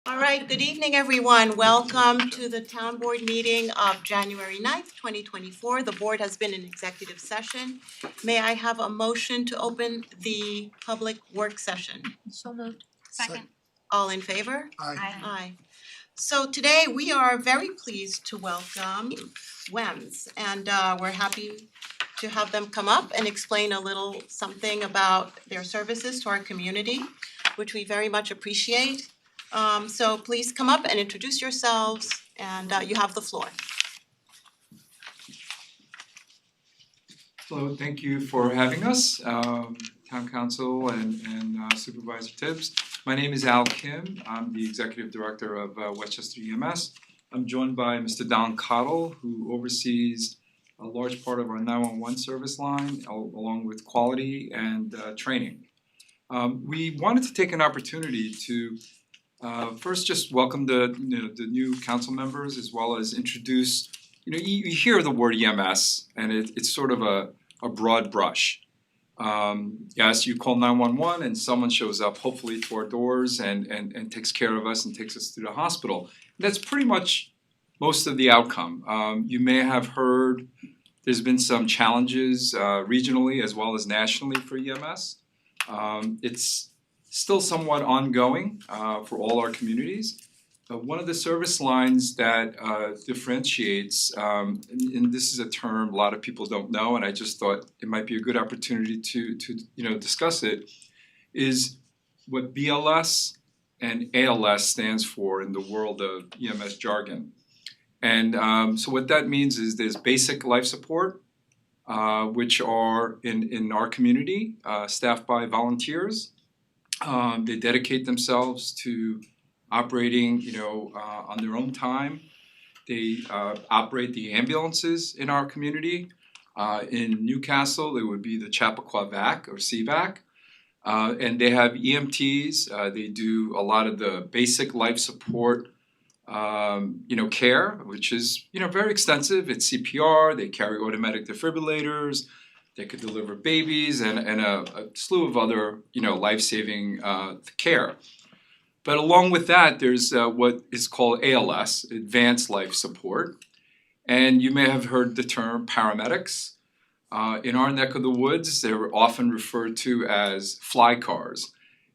All right, good evening, everyone. Welcome to the town board meeting of January 9th, 2024. The board has been in executive session. May I have a motion to open the public work session? So moved. Second. All in favor? Aye. Aye. So today we are very pleased to welcome WEMS, and we're happy to have them come up and explain a little something about their services to our community, which we very much appreciate. So please come up and introduce yourselves, and you have the floor. Hello, thank you for having us, Town Council and Supervisor Tibbs. My name is Al Kim. I'm the Executive Director of Westchester EMS. I'm joined by Mr. Don Cottle, who oversees a large part of our 911 service line, along with quality and training. We wanted to take an opportunity to first just welcome the new council members, as well as introduce, you hear the word EMS and it's sort of a broad brush. Yes, you call 911 and someone shows up hopefully to our doors and takes care of us and takes us to the hospital. That's pretty much most of the outcome. You may have heard there's been some challenges regionally as well as nationally for EMS. It's still somewhat ongoing for all our communities. One of the service lines that differentiates, and this is a term a lot of people don't know, and I just thought it might be a good opportunity to discuss it, is what BLS and ALS stands for in the world of EMS jargon. And so what that means is there's basic life support, which are in our community, staffed by volunteers. They dedicate themselves to operating, on their own time. They operate the ambulances in our community. In Newcastle, it would be the Chappaqua VAC or CVAC. And they have EMTs. They do a lot of the basic life support, care, which is, very extensive. It's CPR. They carry automatic defibrillators. They could deliver babies and a slew of other, life-saving care. But along with that, there's what is called ALS, Advanced Life Support. And you may have heard the term paramedics. In our neck of the woods, they're often referred to as fly cars.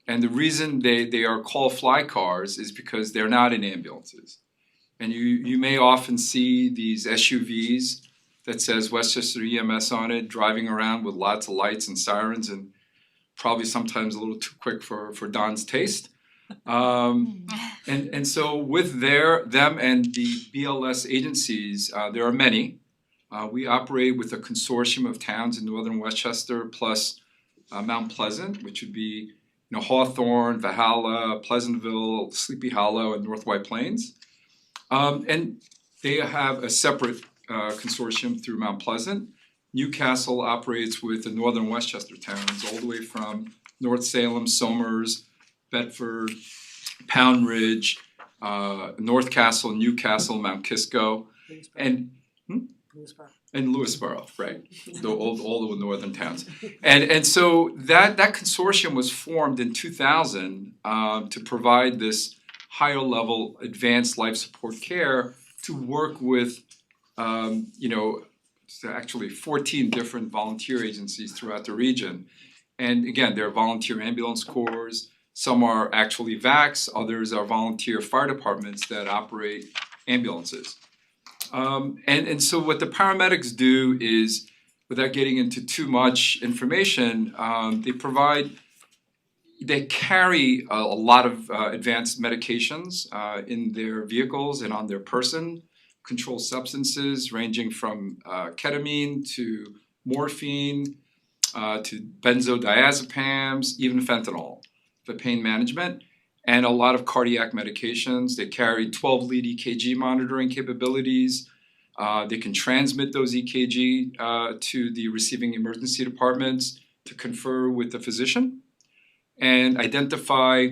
And the reason they are called fly cars is because they're not in ambulances. And you may often see these SUVs that says Westchester EMS on it, driving around with lots of lights and sirens, and probably sometimes a little too quick for Don's taste. And so with them and the BLS agencies, there are many. We operate with a consortium of towns in northern Westchester, plus Mount Pleasant, which would be Hawthorne, Valhalla, Pleasantville, Sleepy Hollow, and North White Plains. And they have a separate consortium through Mount Pleasant. Newcastle operates with the northern Westchester towns, all the way from North Salem, Somers, Bedford, Pound Ridge, North Castle, Newcastle, Mount Kisco, and Lewisboro, right? All the northern towns. And so that consortium was formed in 2000 to provide this higher level advanced life support care to work with actually 14 different volunteer agencies throughout the region. And again, there are volunteer ambulance corps, some are actually VACs, others are volunteer fire departments that operate ambulances. And so what the paramedics do is, without getting into too much information, they carry a lot of advanced medications in their vehicles and on their person, controlled substances ranging from ketamine to morphine to benzodiazepams, even fentanyl for pain management, and a lot of cardiac medications. They carry 12-lead EKG monitoring capabilities. They can transmit those EKG to the receiving emergency departments to confer with the physician and identify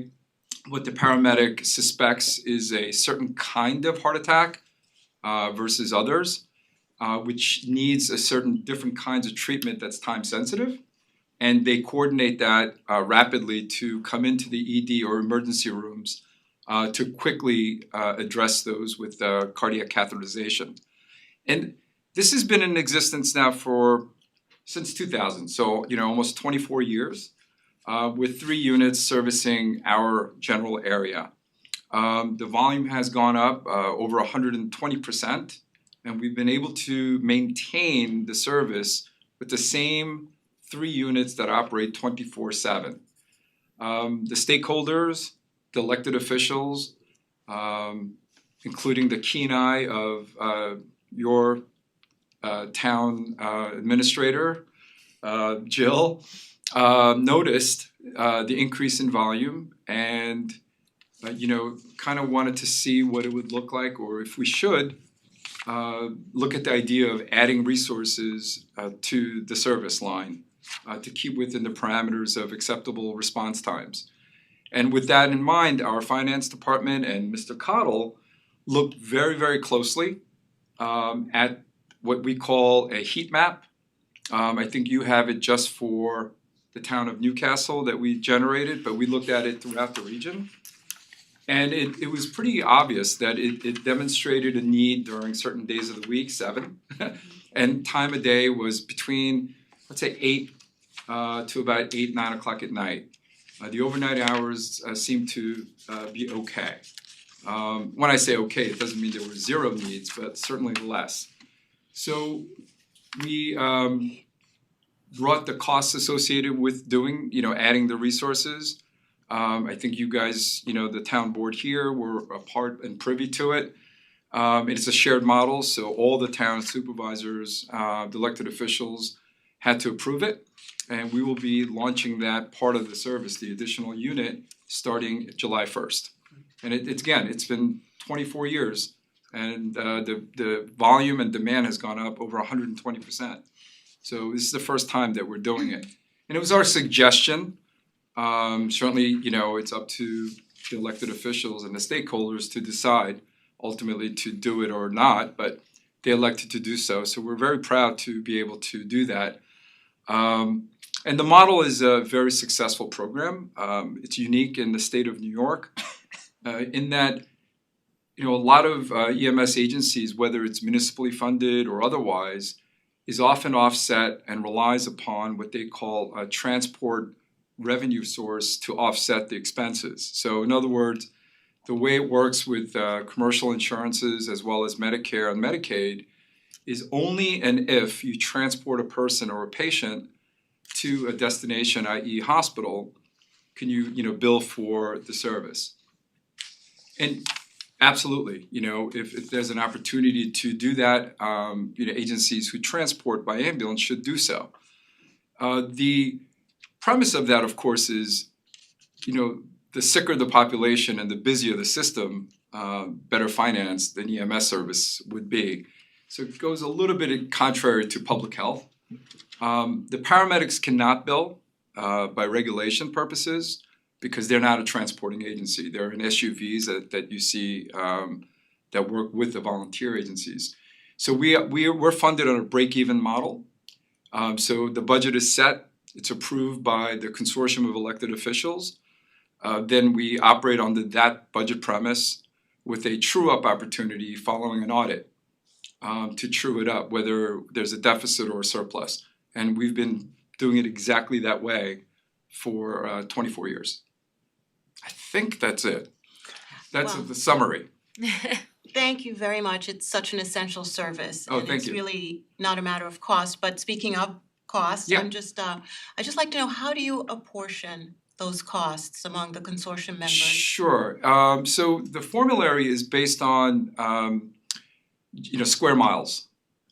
what the paramedic suspects is a certain kind of heart attack versus others, which needs a certain different kinds of treatment that's time sensitive. And they coordinate that rapidly to come into the ED or emergency rooms to quickly address those with cardiac catheterization. And this has been in existence now since 2000, so almost 24 years, with 3 units servicing our general area. The volume has gone up over 120%, and we've been able to maintain the service with the same 3 units that operate 24/7. The stakeholders, the elected officials, including the keen eye of your town administrator, Jill, noticed the increase in volume and kind of wanted to see what it would look like, or if we should look at the idea of adding resources to the service line to keep within the parameters of acceptable response times. And with that in mind, our finance department and Mr. Cottle looked very, very closely at what we call a heat map. I think you have it just for the town of Newcastle that we generated, but we looked at it throughout the region. And it was pretty obvious that it demonstrated a need during certain days of the week, 7, and time of day was between, let's say, 8 to about 8, 9 o'clock at night. The overnight hours seem to be okay. When I say okay, it doesn't mean there were 0 needs, but certainly less. So we brought the costs associated with adding the resources. I think you guys, the town board here were a part and privy to it. It's a shared model, so all the town supervisors, the elected officials had to approve it. And we will be launching that part of the service, the additional unit, starting July 1st. And it's been 24 years, and the volume and demand has gone up over 120%. So this is the first time that we're doing it. And it was our suggestion. Certainly, it's up to the elected officials and the stakeholders to decide ultimately to do it or not, but they elected to do so. So we're very proud to be able to do that. And the model is a very successful program. It's unique in the state of New York in that a lot of EMS agencies, whether it's municipally funded or otherwise, is often offset and relies upon what they call a transport revenue source to offset the expenses. So in other words, the way it works with commercial insurances as well as Medicare and Medicaid is only and if you transport a person or a patient to a destination, i.e. hospital, can you bill for the service. And absolutely, if there's an opportunity to do that, agencies who transport by ambulance should do so. The premise of that, of course, is, the sicker the population and the busier the system, better financed than EMS service would be. So it goes a little bit contrary to public health. The paramedics cannot bill by regulation purposes because they're not a transporting agency. They're in SUVs that you see that work with the volunteer agencies. So we're funded on a break-even model. So the budget is set. It's approved by the consortium of elected officials. Then we operate under that budget premise with a true-up opportunity following an audit to true it up, whether there's a deficit or a surplus. And we've been doing it exactly that way for 24 years. I think that's it. That's the summary. Thank you very much. It's such an essential service. Oh, and thank it's you. really not a matter of cost. But speaking of cost, Yeah. I'd just like to know, how do you apportion those costs among the consortium members? Sure. So the formulary is based on square miles.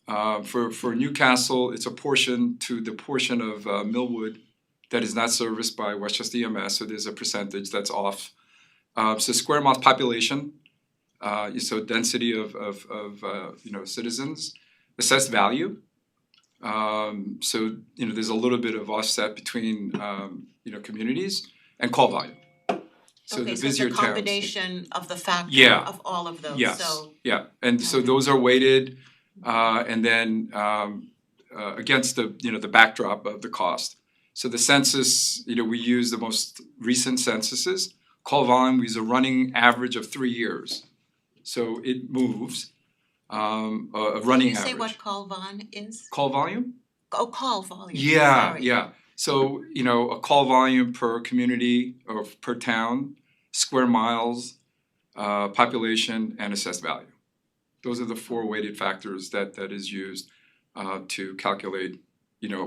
For Newcastle, it's a portion to the portion of Millwood that is not serviced by Westchester EMS, so there's a percentage that's off. So square mile population, so density of citizens, assessed value. So there's a little bit of offset between communities and call volume. So Okay, the so it's busier a towns. combination of the factor Yeah. of all of those. Yes. So Yeah, and so those are weighted, and then against the backdrop of the cost. So the census, we use the most recent censuses. call volume is a running average of 3 years. So it moves, a running Can you say average. what call von is? Call volume? Oh, call volume, Yeah, sorry. yeah. So, a call volume per community or per town, square miles, population, and assessed value. Those are the 4 weighted factors that is used to calculate,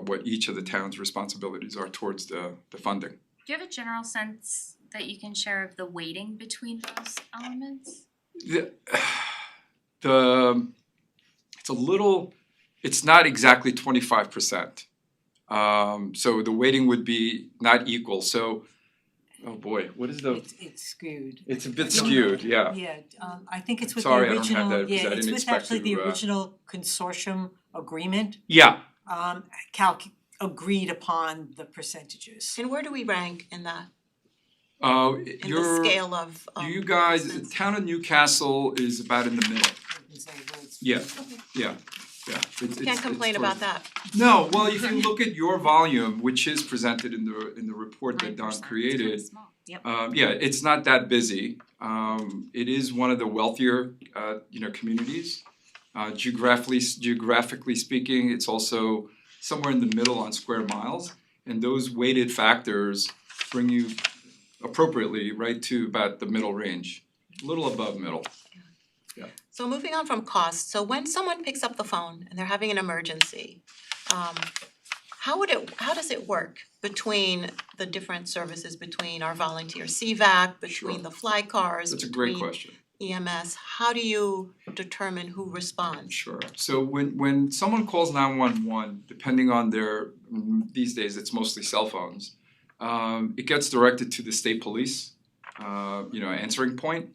what each of the town's responsibilities are towards the funding. Do you have a general sense that you can share of the weighting between those elements? It's not exactly 25%. So the weighting would be not equal. So, oh boy, what is the? It's skewed. It's a bit No, skewed, yeah. Yeah, I think it's with Sorry, I the don't have original, that, 'cause I yeah, it's didn't with expect actually the to, original consortium agreement, Yeah, agreed upon the percentages. And where do we rank in that, in the you're, scale of you guys, the business? town of Newcastle is about in the middle. Yeah, yeah. Can't complain about that. No, well, if you look at your volume, which is presented in the report that Don 9%, created, it's kinda small. Yep. yeah, it's not that busy. It is one of the wealthier, communities. Geographically speaking, it's also somewhere in the middle on square miles, and those weighted factors bring you appropriately right to about the middle range, a little above middle. So moving on from cost, so when someone picks up the phone and they're having an emergency, how does it work between the different services, between our volunteer CVAC, between Sure. the fly cars, That's a great between question. EMS? How do you determine who responds? Sure. So when someone calls 911, depending on these days it's mostly cell phones, it gets directed to the state police, answering point.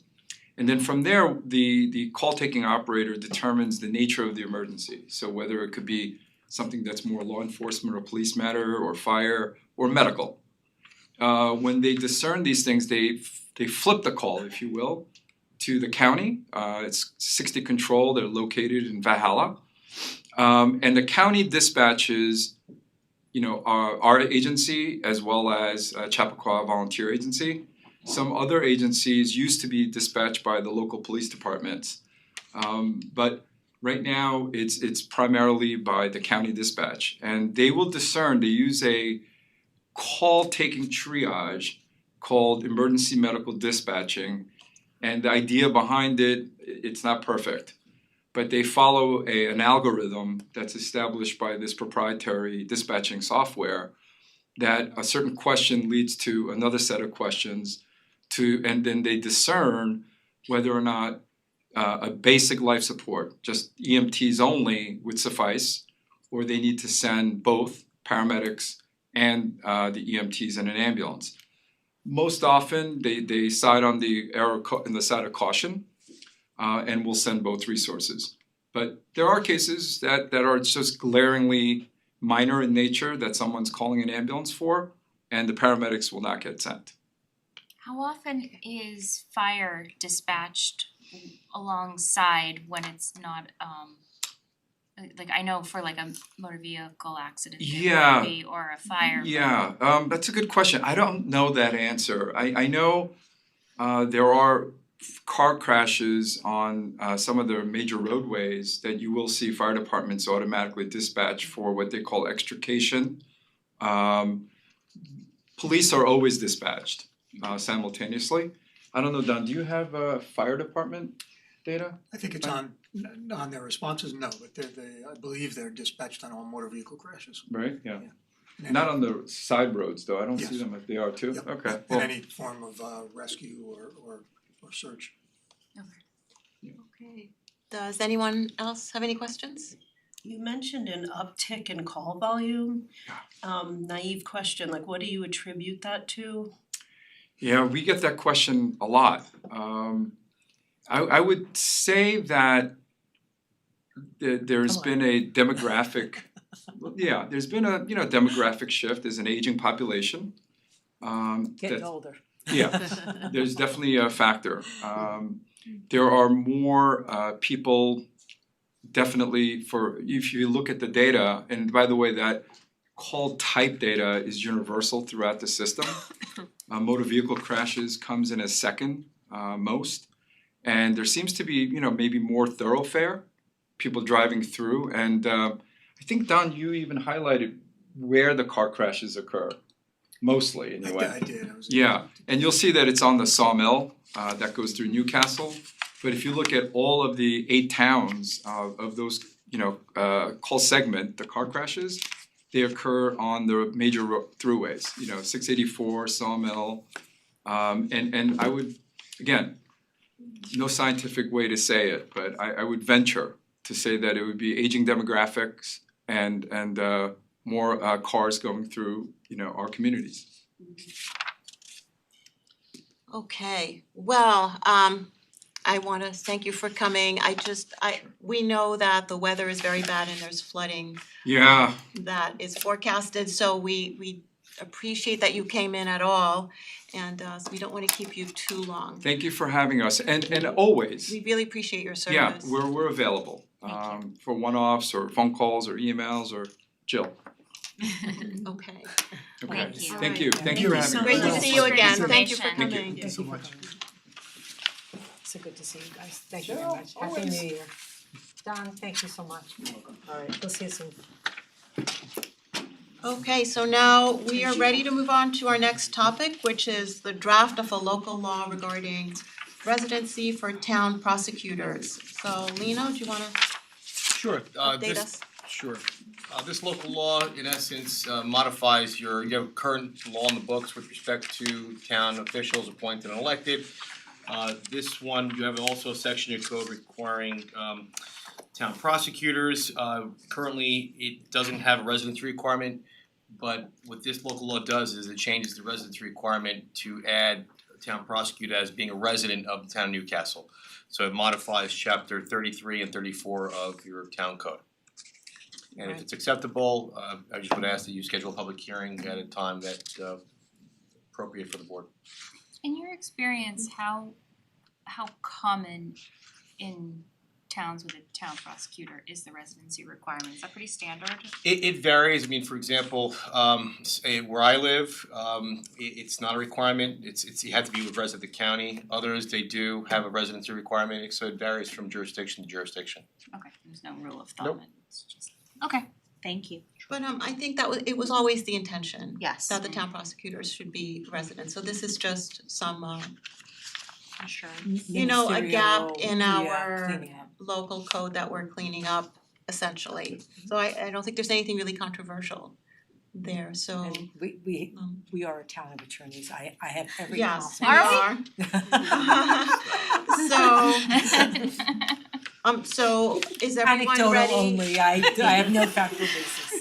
And then from there, the call taking operator determines the nature of the emergency. So whether it could be something that's more law enforcement or police matter or fire or medical. When they discern these things, they flip the call, if you will, to the county. It's 60 control. They're located in Valhalla, and the county dispatches, our agency as well as Chappaqua Volunteer Agency. Some other agencies used to be dispatched by the local police departments, but right now it's primarily by the county dispatch, and they will discern. They use a call taking triage called emergency medical dispatching. And the idea behind it's not perfect, but they follow an algorithm that's established by this proprietary dispatching software that a certain question leads to another set of questions and then they discern whether or not a basic life support, just EMTs only, would suffice, or they need to send both paramedics and the EMTs in an ambulance. Most often, they side on the side of caution, and will send both resources. But there are cases that are just glaringly minor in nature that someone's calling an ambulance for, and the paramedics will not get sent. How often is fire dispatched alongside when it's not like I know for like a motor vehicle accident there Yeah. would be, or a fire. Yeah, that's a good question. I don't know that answer. I know there are car crashes on some of the major roadways that you will see fire departments automatically dispatch for what they call extrication. Police are always dispatched simultaneously. I don't know, Don, do you have fire department data? I think it's on their responses, no, but I believe they're dispatched on all motor vehicle crashes. Right, yeah. And Not on the side roads though, I don't see Yes. them if they are too. Yep. Okay, In well, any form of rescue or search. Okay. Does anyone else have any questions? You mentioned an uptick in call volume. Naive question, like what do you attribute that to? yeah, we get that question a lot. I would say that there's Come been a demographic, there's been a demographic shift. There's an aging population. Getting that- older. Yeah, there's definitely a factor. There are more people, definitely if you look at the data, and by the way, that call type data is universal throughout the system. Motor vehicle crashes comes in as second most. And there seems to be, maybe more thoroughfare, people driving through. And I think, Don, you even highlighted where the car crashes occur, mostly anyway. I did, I was. Yeah, and you'll see that it's on the Sawmill that goes through Newcastle. But if you look at all of the 8 towns of those, call segment, the car crashes, they occur on the major throughways, 684, Sawmill. And I would, again, no scientific way to say it, but I would venture to say that it would be aging demographics and more cars going through, our communities. Okay, well, I wanna thank you for coming. We know that the weather is very bad and there's flooding Yeah, that is forecasted, so we appreciate that you came in at all. And so we don't wanna keep you too long. thank you for having us, and always, We really appreciate your yeah, service. we're available Thank for one-offs or phone calls or emails or Jill. Okay. Okay, Thank you. thank you, thank you Thank for you having so us. Great to much. see you again. Thank Thank you for you. coming. Thank you so much. So good to see you guys. Thank you very much. Happy New Year. Don, thank you so much. Alright, we'll see you soon. Okay, so now we are ready to move on to our next topic, which is the draft of a local law regarding residency for town prosecutors. So Lino, do you wanna Sure, update us? sure. This local law, in essence, modifies you have current law in the books with respect to town officials appointed and elected. This one, you have also a section in your code requiring town prosecutors. Currently, it doesn't have a residency requirement, but what this local law does is it changes the residency requirement to add a town prosecutor as being a resident of the town of Newcastle. So it modifies chapter 33 and 34 of your town code. And if it's acceptable, I just would ask that you schedule a public hearing at a time that's appropriate for the board. In your experience, how common in towns with a town prosecutor is the residency requirement? Is that pretty standard? It varies. I mean, for example, where I live, it's not a requirement. It's you have to be with resident of the county. Others, they do have a residency requirement, so it varies from jurisdiction to jurisdiction. Okay, there's no rule of thumb, Nope. it's just, okay, thank you. But I think it was always the intention. Yes. That the town prosecutors should be residents, so this is just some Sure. a gap in Ministerial, our cleaning up. local code that we're cleaning up essentially. So I don't think there's anything really controversial there, so And we are a town of attorneys. I have every yes, we confidence. are. So is everyone Anecdotal ready? only, I have no factual basis.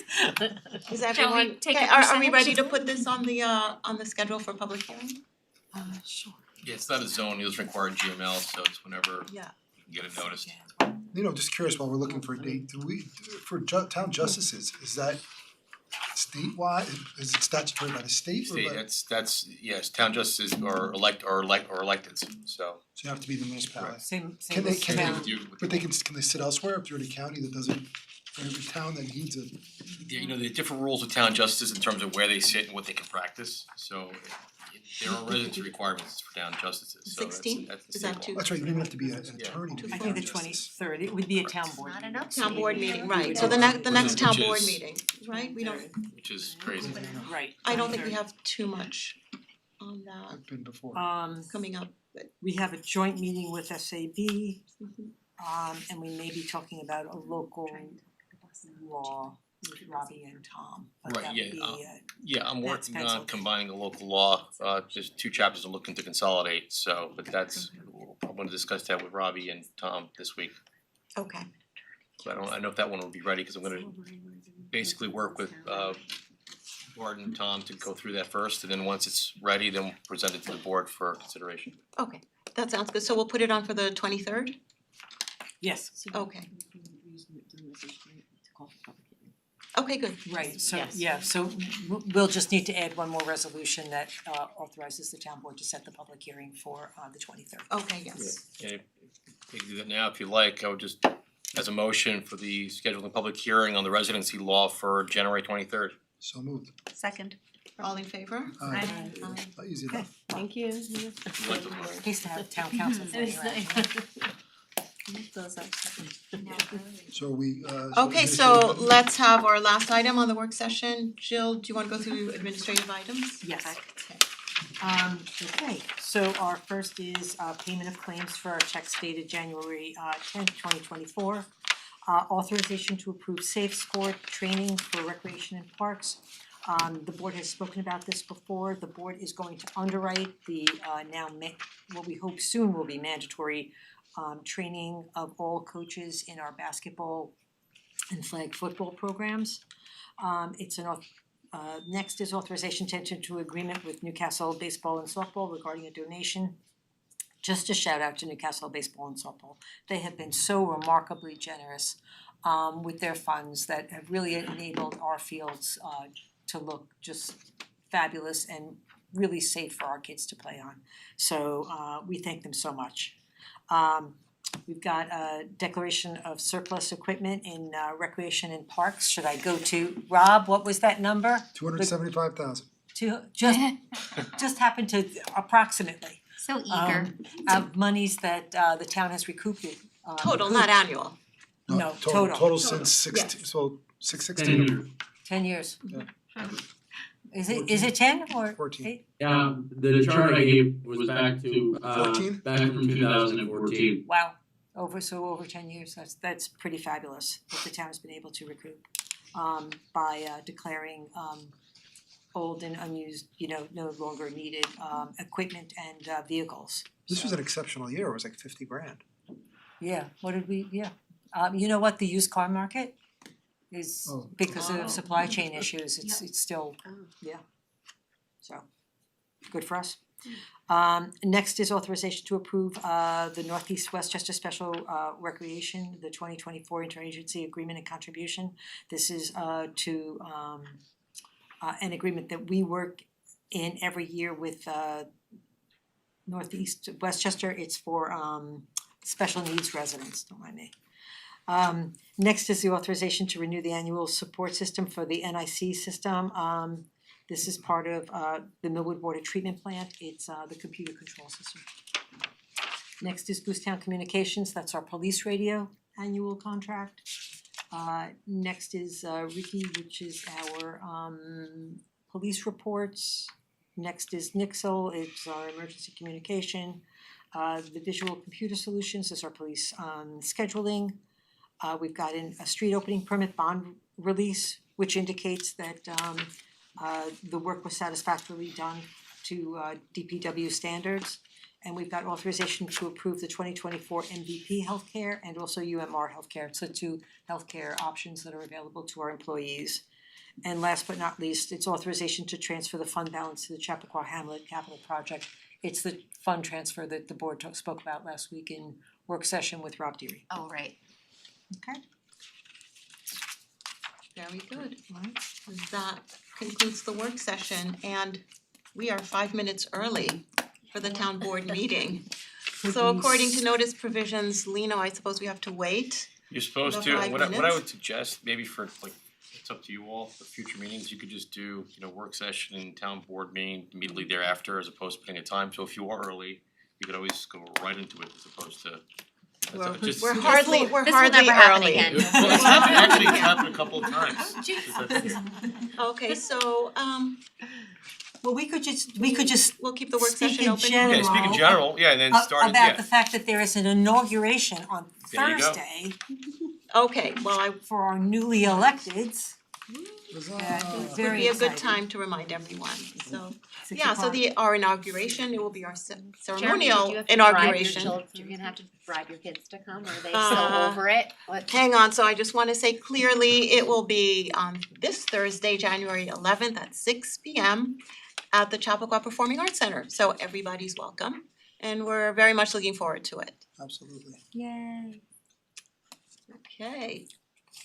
Is Shall we everyone, take okay, a are we ready percentage? to put this on the schedule for public hearing? Sure. Yeah, it's not a zone. It doesn't require GML, so it's whenever Yeah. you get it noticed. Just curious, while we're looking for a date, for town justices, is that statewide, is it statutory by the state or State, by, that's yes, town justices are elected, so. so you have to be the municipality? Same Can they- as can they- town. But can they sit elsewhere if you're in a county that doesn't, for every town that needs a, There are different rules with town justices in terms of where they sit and what they can practice, so there are residency requirements for town justices, so that's 16? that's the Is that state too- law. that's right, you don't even have to be an attorney to be I a think the town justice. 23rd, it would be a town board Not meeting. enough. Town board meeting, right, so Yeah. the next Which town is- board meeting, right, we don't, Which is crazy. Right. I don't think we have too much on that I've been before. coming up, but We have a joint meeting with SAB, Mhm. and we may be talking about a local law with Robbie and Tom. But Right, that yeah, would be, Yeah, I'm That's working on penciled. combining a local law, just 2 chapters I'm looking to consolidate, so, but that's, I'm gonna discuss that with Robbie and Tom this week. okay, So I don't know if that one will be ready, cause I'm gonna basically work with Bart and Tom to go through that first, and then once it's ready, then we'll present it to the board for consideration. okay, that sounds good, so we'll put it on for the 23rd? yes, Okay. Okay, good. right, so Yes. yeah, so we'll just need to add one more resolution that authorizes the town board to set the public hearing for the 23rd. Okay, yes. And if you can do that now, if you like, I would just, as a motion for the scheduling public hearing on the residency law for January 23rd. So moved. Second. All in favor? Aye. Aye. Easy enough. Thank you. You like the book? He used to have town council for So we Okay, so let's have our last item on the work session. Jill, do you wanna go through administrative items? Yes. Okay. Okay, so our first is payment of claims for our checks dated January 10th, 2024. Authorization to approve safe sport training for recreation and parks. The board has spoken about this before. The board is going to underwrite the what we hope soon will be mandatory training of all coaches in our basketball and flag football programs. Next is authorization to enter into agreement with Newcastle Baseball and Softball regarding a donation. Just a shout out to Newcastle Baseball and Softball. They have been so remarkably generous with their funds that have really enabled our fields to look just fabulous and really safe for our kids to play on. So we thank them so much. We've got a declaration of surplus equipment in recreation and parks. Should I go to Rob? What was that number? 275,000. Just happened to approximately So eager. of monies that the town has recouped. Total, not annual. No, total. Total since 16, so 616. 10 years. Yeah. Is it 10 or 14. 8? The chart I gave was back to 14? back from 2014. Wow, over 10 years, that's pretty fabulous what the town has been able to recoup by declaring old and unused, no longer needed equipment and vehicles. This was an exceptional year, it was like 50 grand. Yeah, what did we, you know what, the used car market is Oh. because of supply chain issues, it's still, so, good for us. Next is authorization to approve the Northeast Westchester Special Recreation, the 2024 interagency agreement and contribution. This is to an agreement that we work in every year with Northeast Westchester. It's for special needs residents, don't mind me. Next is the authorization to renew the annual support system for the NIC system. This is part of the Millwood Water Treatment Plant. It's the computer control system. Next is Goostown Communications, that's our police radio annual contract. Next is Ricky, which is our police reports. Next is Nixle, it's our emergency communication. The Visual Computer Solutions is our police scheduling. We've got a street opening permit bond release, which indicates that the work was satisfactorily done to DPW standards. And we've got authorization to approve the 2024 MVP healthcare and also UMR healthcare. It's the two healthcare options that are available to our employees. And last but not least, it's authorization to transfer the fund balance to the Chappaqua Hamlet Capital Project. It's the fund transfer that the board spoke about last week in work session with Rob Deary. Oh, right. Okay. Very good. That concludes the work session and we are 5 minutes early for the town board meeting. So according to notice provisions, Lino, I suppose we have to wait. You're supposed About to, 5 what I minutes. would suggest, maybe for like, it's up to you all, for future meetings, you could just do, work session and town board meeting immediately thereafter as opposed to putting a time, so if you are early, you could always go right into it as opposed to. We're hardly This will early. never happen again. Well, it's happened, actually, it's happened a couple of times. Okay, so Well, we could just we'll keep the work Speak session in open. general. Okay, speak in general, yeah, and then start it, about yeah. the fact that there is an inauguration on There you go. Thursday Okay, well, for our newly electeds. Huzzah. would Very be a good exciting. time to remind everyone, so. 6 Yeah, so o'clock. our inauguration, it will be our Jeremy, ceremonial did you have to bribe your inauguration. children? You're gonna have to bribe your kids to come, or are they Uh, so over it? What? Hang on, so I just wanna say clearly, it will be on this Thursday, January 11th at 6 p.m. at the Chappaqua Performing Arts Center, so everybody's welcome. And we're very much looking forward to it. Absolutely. Yay. Okay,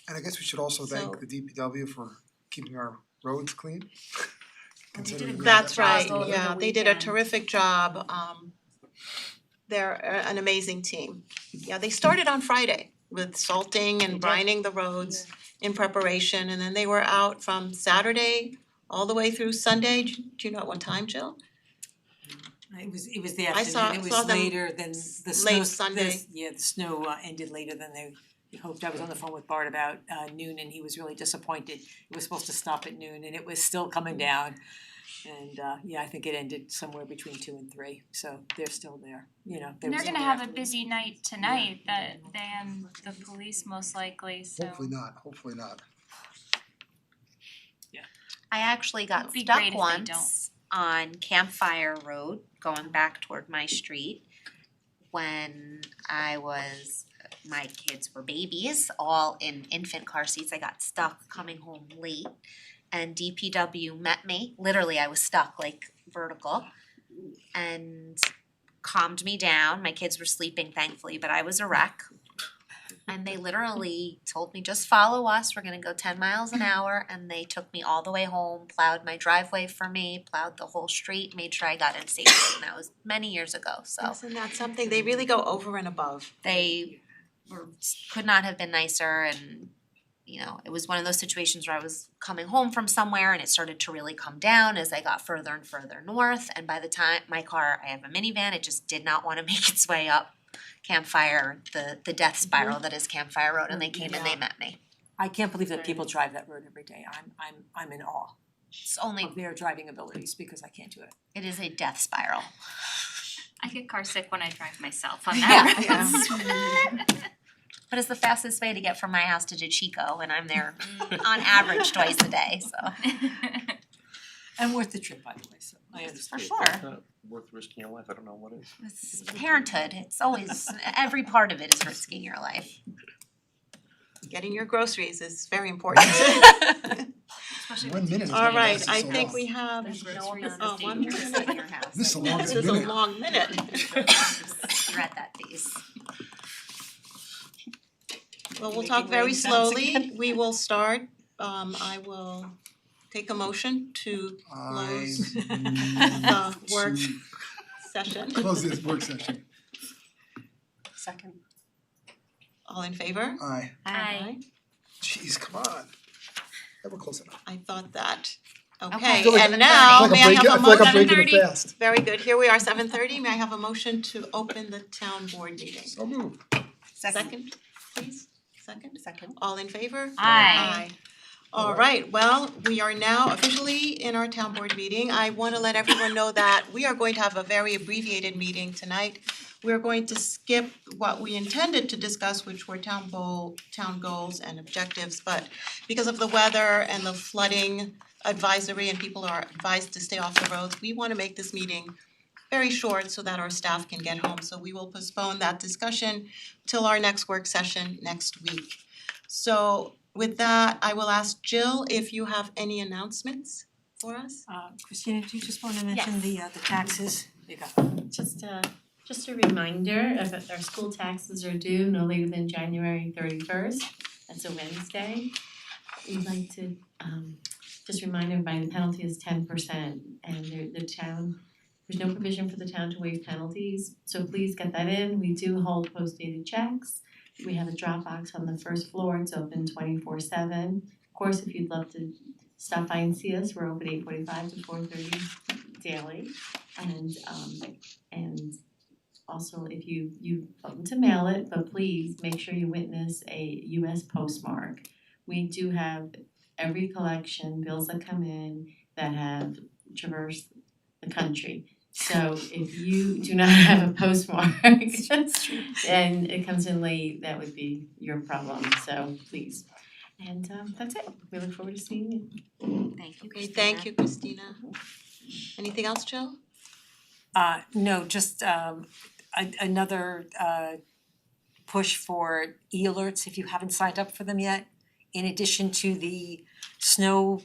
And I guess we should also thank So- the DPW for keeping our roads clean. Considering we that's had that right, over the yeah, they did a weekend. terrific job, they're an amazing team. Yeah, they started on Friday with salting and brining the roads in preparation, and then they were out from Saturday all the way through Sunday. Do you know at what time, Jill? It was the I saw- afternoon, it saw was them later than the late snow, Sunday. the snow ended later than they hoped. I was on the phone with Bart about noon and he was really disappointed. It was supposed to stop at noon and it was still coming down. And I think it ended somewhere between 2 and 3, so they're still there, you know, they And were they're still gonna there have a afterwards. busy night tonight, that they and the police most likely, so. Hopefully not. I actually got It'd be stuck great if they once on Campfire Road going back toward my street when my kids were babies, all in infant car seats. I got stuck coming home late and DPW met me. Literally, I was stuck like vertical and calmed me down. My kids were sleeping thankfully, but I was a wreck. And they literally told me, just follow us, we're gonna go 10 miles an hour, and they took me all the way home, plowed my driveway for me, plowed the whole street, made sure I got in safely, and that was many years ago, so Isn't that something? They really go over and above. they could not have been nicer. And you know, it was one of those situations where I was coming home from somewhere and it started to really come down as I got further and further north, and by the time I have a minivan, it just did not wanna make its way up Campfire, the death spiral that is Campfire Road, and they came and they met me. I can't believe that people drive that road every day. I'm in awe It's only, of their driving abilities because I can't do it. it is a death spiral. I get car sick when I drive myself on that road. But it's the fastest way to get from my house to Chico, and I'm there on average twice a day, so. And worth the trip, by the way, so I understand. For sure. It's not worth risking your life, I don't know what is. It's parenthood, it's always, every part of it is risking your life. Getting your groceries is very important. 1 minute is All gonna right, last I so think long. we have, There's no amount Oh, of 1 dangerous minute. in your house. This is a that long this is a minute. long minute. You're at that pace. Well, we'll Making talk very rain sounds slowly. again. We will start. I will take a motion to close the work session. Close this work session. Second. All in favor? Aye. Aye. Jeez, come on. Never close enough. I thought that. Okay, Okay, feel like- and now may I have a I feel like I'm motion? breaking it fast. Very good. Here we are, 7:30. May I have a motion to open the town board meeting? So move. Second, please. Second? Second. All in favor? Aye. All right, well, we are now officially in our town board meeting. I wanna let everyone know that we are going to have a very abbreviated meeting tonight. We're going to skip what we intended to discuss, which were town goals and objectives, but because of the weather and the flooding advisory and people are advised to stay off the roads, we wanna make this meeting very short so that our staff can get home. So we will postpone that discussion till our next work session next week. So with that, I will ask Jill if you have any announcements for us? Christina, do you just wanna mention the taxes? There you go. Just a reminder of that our school taxes are due no later than January 31st. That's a Wednesday. We'd like to just remind everybody the penalty is 10% and the town, there's no provision for the town to waive penalties, so please get that in. We do hold post-dated checks. We have a drop box on the first floor, it's open 24/7. Of course, if you'd love to stop by and see us, we're open 8:45 to 4:30 daily. And also if you welcome to mail it, but please make sure you witness a US postmark. We do have every collection, bills that come in that have traversed the country. So if you do not have a postmark and it comes in late, that would be your problem, so please. And that's it, we look forward to seeing you. Thank you, Okay, thank you, Christina. Anything else, Jill? No, just another push for e-alerts if you haven't signed up for them yet. In addition to the snow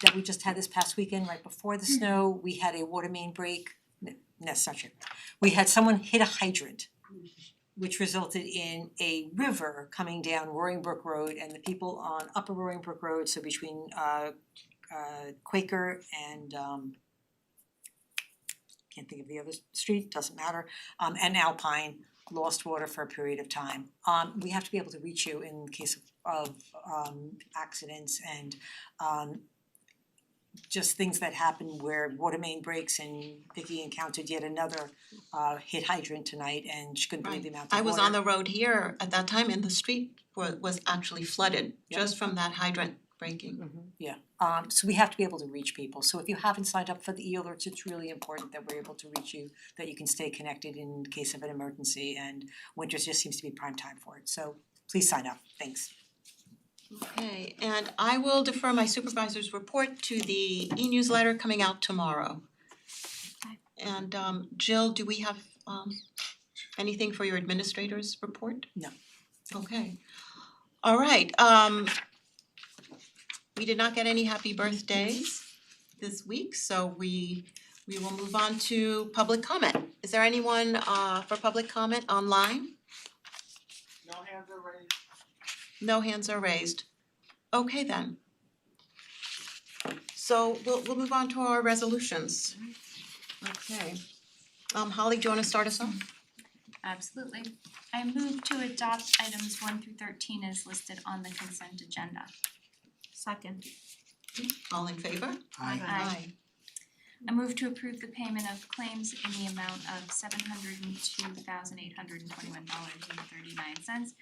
that we just had this past weekend, right before the snow, we had a water main break. No, that's not true. We had someone hit a hydrant, which resulted in a river coming down Roaring Brook Road, and the people on Upper Roaring Brook Road, so between Quaker and can't think of the other street, doesn't matter, and Alpine, lost water for a period of time. We have to be able to reach you in case of accidents, and just things that happen where water main breaks and Vicky encountered yet another hit hydrant tonight and she couldn't believe the amount of water. I was on the road here at that time and the street was actually flooded just from that hydrant breaking. Yeah, so we have to be able to reach people, so if you haven't signed up for the e-alerts, it's really important that we're able to reach you, that you can stay connected in case of an emergency, and winter just seems to be prime time for it, so please sign up, thanks. Okay, and I will defer my supervisor's report to the e-newsletter coming out tomorrow. And Jill, do we have anything for your administrator's report? No. Okay. All right, we did not get any happy birthdays this week, so we will move on to public comment. Is there anyone for public comment online? No hands are raised. No hands are raised. Okay then. So we'll move on to our resolutions. Okay. Holly, do you wanna start us off? Absolutely. I move to adopt items 1 through 13 as listed on the consent agenda. Second. All in favor? Aye. I move to approve the payment of claims in the amount of $702,821.39.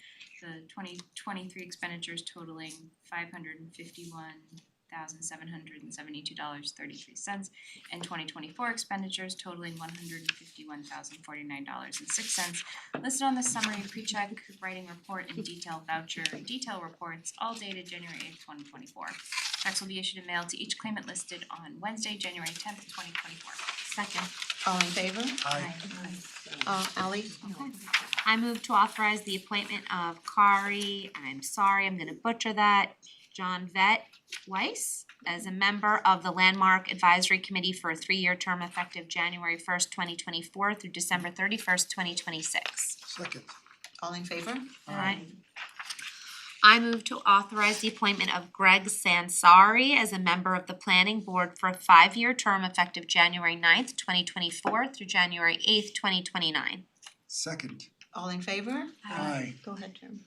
The 2023 expenditures totaling $551,772.33 and 2024 expenditures totaling $151,049.06 listed on the summary pre-check writing report and detail voucher detail reports all dated January 8th, 2024. Checks will be issued and mailed to each claimant listed on Wednesday, January 10th, 2024. Second. All in favor? Aye. Ally? Okay. I move to authorize the appointment of Kari, I'm sorry, I'm gonna butcher that, John Vet Weiss as a member of the Landmark Advisory Committee for a 3-year term effective January 1st, 2024 through December 31st, 2026. Second. All in favor? Aye. I move to authorize the appointment of Greg Sansari as a member of the Planning Board for a 5-year term effective January 9th, 2024 through January 8th, 2029. Second. All in favor? Aye. Go ahead, Jim.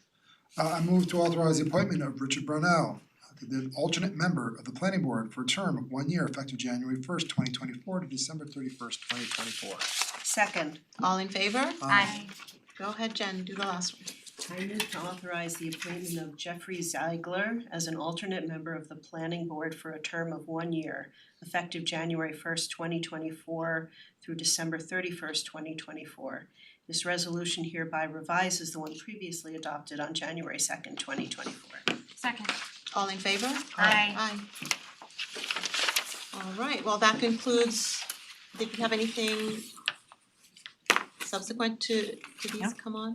I move to authorize the appointment of Richard Brownell, the alternate member of the planning board for a term of 1 year effective January 1st, 2024 to December 31st, 2024. Second, All in favor? Aye. Go ahead, Jen, do the last one. I move to authorize the appointment of Jeffrey Ziegler as an alternate member of the planning board for a term of 1 year, effective January 1st, 2024 through December 31st, 2024. This resolution hereby revises the one previously adopted on January 2nd, 2024. Second. All in favor? Aye. Aye. All right, well, that concludes, did you have anything subsequent to these No. come on?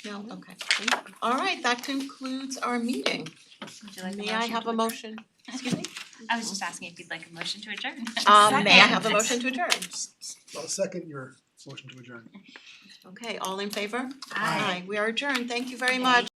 No, okay. All right, that concludes our meeting. Would you like a May I have a to motion? Excuse me? adjourn? I was just asking if you'd like a motion to adjourn. May I have a motion to adjourn? I'll second your motion to adjourn. Okay, all in favor? Aye. We are adjourned, thank you very much.